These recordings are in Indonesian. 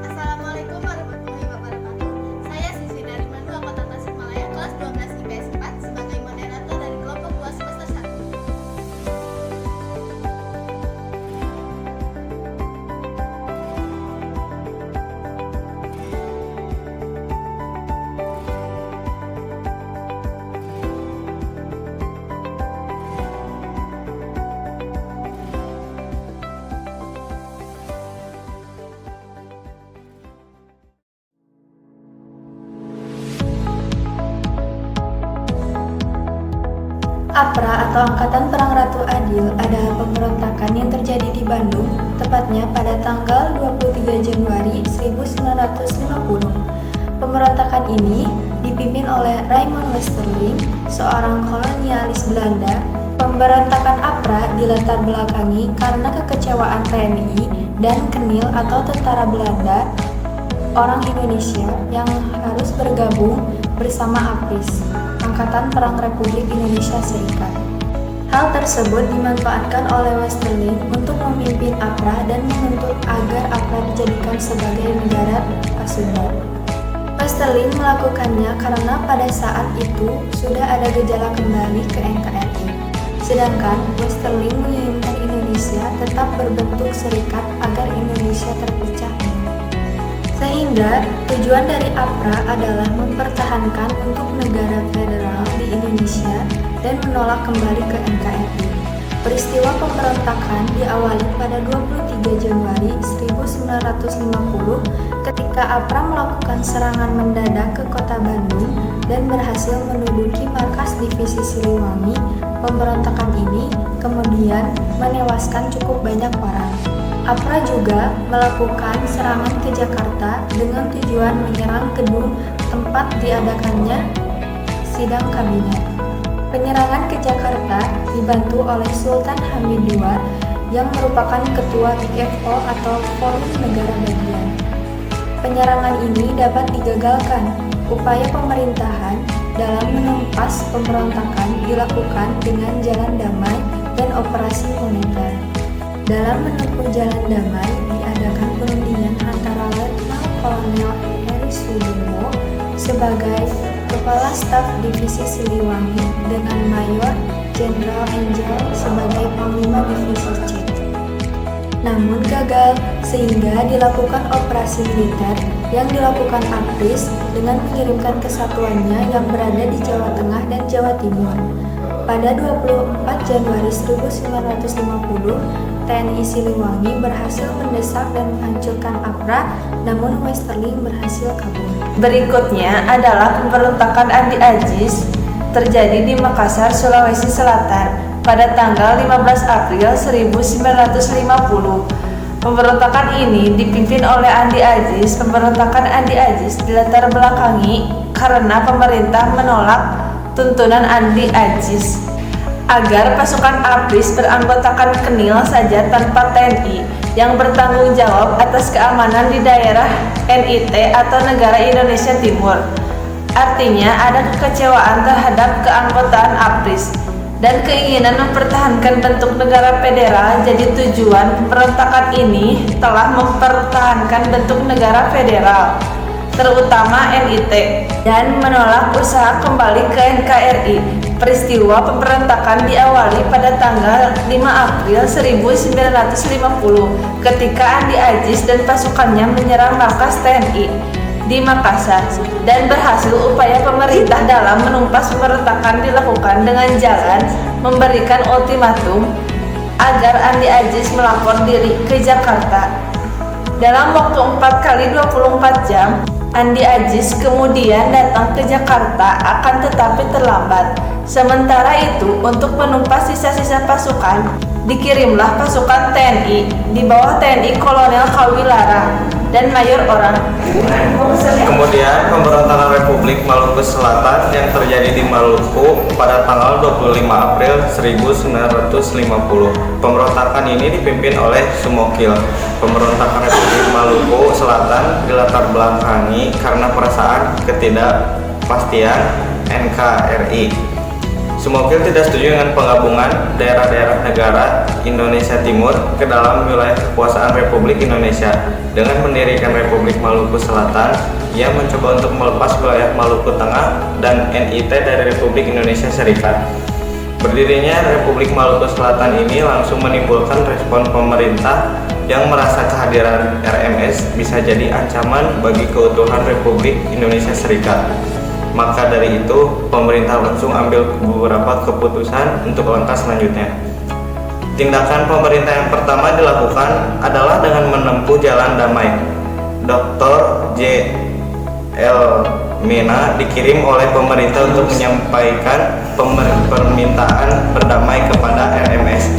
Assalamualaikum warahmatullahi wabarakatuh. Saya siswi dari Mandua Kota Tasikmalaya kelas 12 IPS 4 sebagai moderator dari kelompok 2 semester 1. APRA atau Angkatan Perang Ratu Adil adalah pemberontakan yang terjadi di Bandung, tepatnya pada tanggal 23 Januari 1950. Pemberontakan ini dipimpin oleh Raymond Westerling, seorang kolonialis Belanda. Pemberontakan APRA dilatar belakangi karena kekecewaan TNI dan Kenil atau tentara Belanda orang Indonesia yang harus bergabung bersama APRIS, Angkatan Perang Republik Indonesia Serikat. Hal tersebut dimanfaatkan oleh Westerling untuk memimpin APRA dan menuntut agar APRA dijadikan sebagai negara pasundar. Westerling melakukannya karena pada saat itu sudah ada gejala kembali ke NKRI. Sedangkan Westerling menginginkan Indonesia tetap berbentuk serikat agar Indonesia terpecah. Sehingga tujuan dari APRA adalah mempertahankan untuk negara federal di Indonesia dan menolak kembali ke NKRI. Peristiwa pemberontakan diawali pada 23 Januari 1950 ketika APRA melakukan serangan mendadak ke kota Bandung dan berhasil menduduki markas divisi Siliwangi. Pemberontakan ini kemudian menewaskan cukup banyak orang. APRA juga melakukan serangan ke Jakarta dengan tujuan menyerang gedung tempat diadakannya sidang kabinet. Penyerangan ke Jakarta dibantu oleh Sultan Hamid II yang merupakan ketua BFO atau Forum Negara Bagian. Penyerangan ini dapat digagalkan. Upaya pemerintahan dalam menumpas pemberontakan dilakukan dengan jalan damai dan operasi moneter. Dalam menempuh jalan damai, diadakan perundingan antara Letnan Kolonel Heri Sudirmo sebagai Kepala Staf Divisi Siliwangi dengan Mayor Jenderal Angel sebagai Panglima Divisi C. Namun gagal, sehingga dilakukan operasi militer yang dilakukan APRIS dengan mengirimkan kesatuannya yang berada di Jawa Tengah dan Jawa Timur. Pada 24 Januari 1950, TNI Siliwangi berhasil mendesak dan menghancurkan APRA, namun Westerling berhasil kabur. Berikutnya adalah pemberontakan Andi Agis terjadi di Makassar, Sulawesi Selatan pada tanggal 15 April 1950. Pemberontakan ini dipimpin oleh Andi Agis. Pemberontakan Andi Agis dilatar belakangi karena pemerintah menolak tuntunan Andi Agis agar pasukan APRIS beranggotakan Kenil saja tanpa TNI yang bertanggung jawab atas keamanan di daerah NIT atau Negara Indonesia Timur. Artinya ada kekecewaan terhadap keanggotaan APRIS dan keinginan mempertahankan bentuk negara federal. Jadi tujuan pemberontakan ini telah mempertahankan bentuk negara federal, terutama NIT, dan menolak usaha kembali ke NKRI. Peristiwa pemberontakan diawali pada tanggal 5 April 1950 ketika Andi Agis dan pasukannya menyerang markas TNI di Makassar, dan berhasil upaya pemerintah dalam menumpas pemberontakan dilakukan dengan jalan memberikan ultimatum agar Andi Agis melapor diri ke Jakarta. Dalam waktu 4 kali 24 jam, Andi Aziz kemudian datang ke Jakarta akan tetapi terlambat. Sementara itu, untuk menumpas sisa-sisa pasukan, dikirimlah pasukan TNI di bawah TNI Kolonel Kawilara dan Mayor Orang. Kemudian pemberontakan Republik Maluku Selatan yang terjadi di Maluku pada tanggal 25 April 1950. Pemberontakan ini dipimpin oleh Sumokil. Pemberontakan Republik Maluku Selatan dilatar belakangi karena perasaan ketidakpastian NKRI. Sumokil tidak setuju dengan penggabungan daerah-daerah negara Indonesia Timur ke dalam wilayah kekuasaan Republik Indonesia. Dengan mendirikan Republik Maluku Selatan, ia mencoba untuk melepas wilayah Maluku Tengah dan NIT dari Republik Indonesia Serikat. Berdirinya Republik Maluku Selatan ini langsung menimbulkan respon pemerintah yang merasa kehadiran RMS bisa jadi ancaman bagi keutuhan Republik Indonesia Serikat. Maka dari itu, pemerintah langsung ambil beberapa keputusan untuk langkah selanjutnya. Tindakan pemerintah yang pertama dilakukan adalah dengan menempuh jalan damai. Dr. J. L. Mena dikirim oleh pemerintah untuk menyampaikan permintaan berdamai kepada RMS.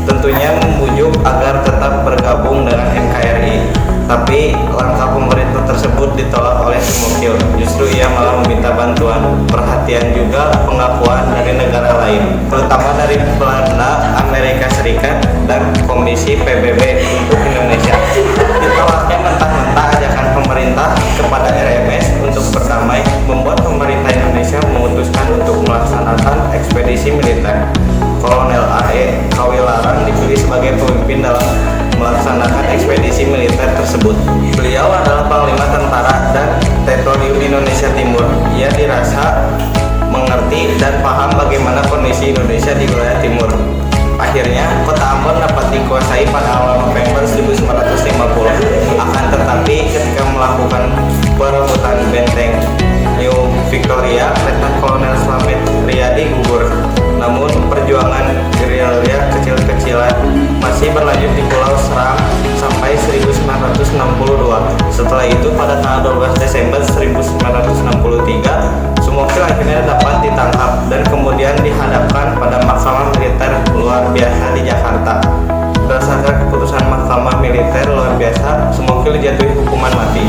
Tentunya membujuk agar tetap bergabung dengan NKRI. Tapi langkah pemerintah tersebut ditolak oleh Sumokil. Justru ia malah meminta bantuan, perhatian juga pengakuan dari negara lain, terutama dari Belanda, Amerika Serikat, dan Komisi PBB untuk Indonesia. Ditolaknya mentah-mentah ajakan pemerintah kepada RMS untuk berdamai membuat pemerintah Indonesia memutuskan untuk melaksanakan ekspedisi militer. Kolonel A.E. Kawilarang dipilih sebagai pemimpin dalam melaksanakan ekspedisi militer tersebut. Beliau adalah Panglima Tentara dan Teritorium Indonesia Timur. Ia dirasa mengerti dan paham bagaimana kondisi Indonesia di wilayah timur. Akhirnya, kota Ambon dapat dikuasai pada awal November 1950. Akan tetapi, ketika melakukan perebutan benteng New Victoria, Letnan Kolonel Slamet Riyadi gugur. Namun, perjuangan gerilya kecil-kecilan masih berlanjut di Pulau Seram sampai 1962. Setelah itu, pada tanggal 12 Desember 1963, Sumokil akhirnya dapat ditangkap dan kemudian dihadapkan pada Mahkamah Militer Luar Biasa di Jakarta. Berdasarkan keputusan Mahkamah Militer Luar Biasa, Sumokil dijatuhi hukuman mati.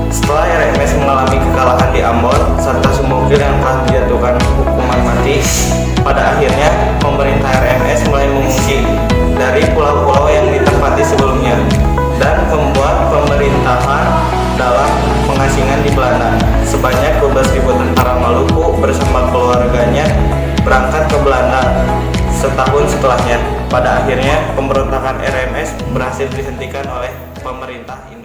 Setelah RMS mengalami kekalahan di Ambon serta Sumokil yang telah dijatuhkan hukuman mati, pada akhirnya pemerintah RMS mulai mengungsi dari pulau-pulau yang ditempati sebelumnya dan membuat pemerintahan dalam pengasingan di Belanda. Sebanyak 12.000 tentara Maluku bersama keluarganya berangkat ke Belanda. Setahun setelahnya, pada akhirnya pemberontakan RMS berhasil dihentikan oleh pemerintah Indonesia.